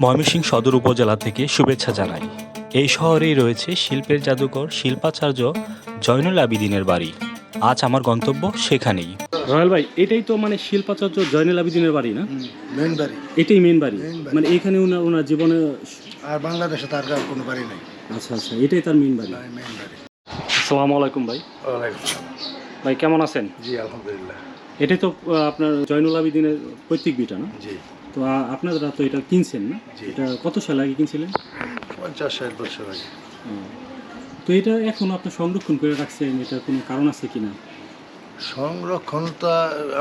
ময়মনসিংহ সদর উপজেলা থেকে শুভেচ্ছা জানাই। এই শহরেই রয়েছে শিল্পের জাদুকর শিল্পাচার্য জয়নুল আবিদিনের বাড়ি। আজ আমার গন্তব্য সেখানেই। রয়্যাল ভাই, এটাই তো মানে শিল্পাচার্য জয়নুল আবিদিনের বাড়ি না? মেন বাড়ি, এটাই মেন বাড়ি, মানে এখানে ওনার জীবনে আর বাংলাদেশে তার কোনো বাড়ি নেই। আচ্ছা আচ্ছা, এটাই তার মেন বাড়ি। মেন বাড়ি। আসসালামু আলাইকুম ভাই। ওয়ালাইকুম সালাম। ভাই কেমন আছেন? জি আলহামদুলিল্লাহ। এটাই তো আপনার জয়নুল আবিদিনের পৈতৃক ভিটা না? জি। তো আপনারা তো এটা কিনছেন না? জি। এটা কত সাল আগে কিনছিলেন? 50-60 বছর আগে। তো এটা এখন আপনার সংরক্ষণ করে রাখছেন, এটার কোনো কারণ আছে কিনা? সংরক্ষণ তো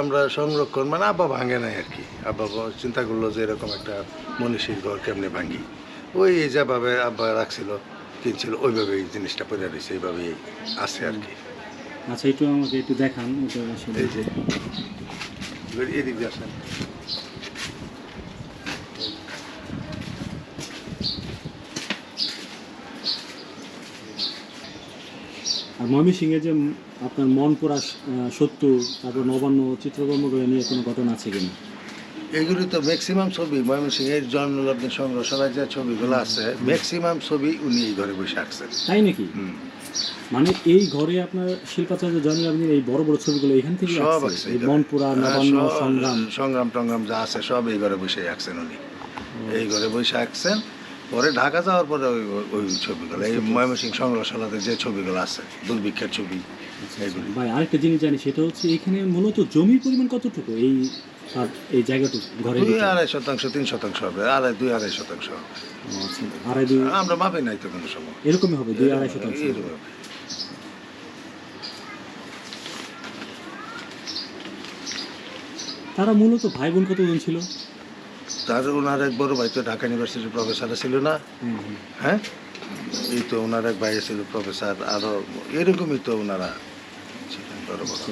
আমরা সংরক্ষণ মানে আব্বা ভাঙে নাই আর কি। আব্বা চিন্তা করলো যে এরকম একটা মনীষীর ঘর কেমনে ভাঙি, ওই যেভাবে আব্বা রাখছিল কিনছিল ওইভাবেই জিনিসটা পড়ে রয়েছে, এইভাবেই আছে আর কি। আচ্ছা, একটু আমাকে একটু দেখান এটা আসলে। এই যে এদিক দিয়ে আসেন। আর ময়মনসিংহে যে আপনার মনপুরা সত্তর, তারপর নবান্ন চিত্রকর্মগুলো নিয়ে কোনো ঘটনা আছে কিনা? এগুলি তো ম্যাক্সিমাম ছবি ময়মনসিংহের জন্মলগ্ন সংগ্রহশালায় যে ছবিগুলো আছে ম্যাক্সিমাম ছবি উনি এই ঘরে বসে আঁকছেন। তাই নাকি? মানে এই ঘরে আপনার শিল্পাচার্য জয়নুল আবিদিন এই বড় বড় ছবিগুলো এখান থেকে সব আঁকছে? আঁকছে এই মনপুরা, নবান্ন, সংগ্রাম টংগ্রাম যা আছে সব এই ঘরে বসে আঁকছেন উনি। এই ঘরে বসে আঁকছেন। পরে ঢাকা যাওয়ার পরে ওই ছবিগুলো এই ময়মনসিংহ সংগ্রহশালাতে যে ছবিগুলো আছে দুর্ভিক্ষের ছবি এইগুলি। ভাই আরেকটা জিনিস জানি, সেটা হচ্ছে এখানে মূলত জমির পরিমাণ কতটুকু এই জায়গাটুকু ঘরে? 2-2.5 শতাংশ 3 শতাংশ হবে, 2-2.5 শতাংশ হবে। আড়াই দুই আমরা মাপে নাই তো কোনো সময়, এরকমই হবে, 2-2.5 শতাংশ। এরকম হবে। তারা মূলত ভাই বোন কতজন ছিল? তার ওনার এক বড় ভাই তো ঢাকা ইউনিভার্সিটির প্রফেসর ছিল না? হ্যাঁ, এই তো ওনার এক ভাই ছিল প্রফেসর, আরো এরকমই তো ওনারা ছিলেন বড় বড়।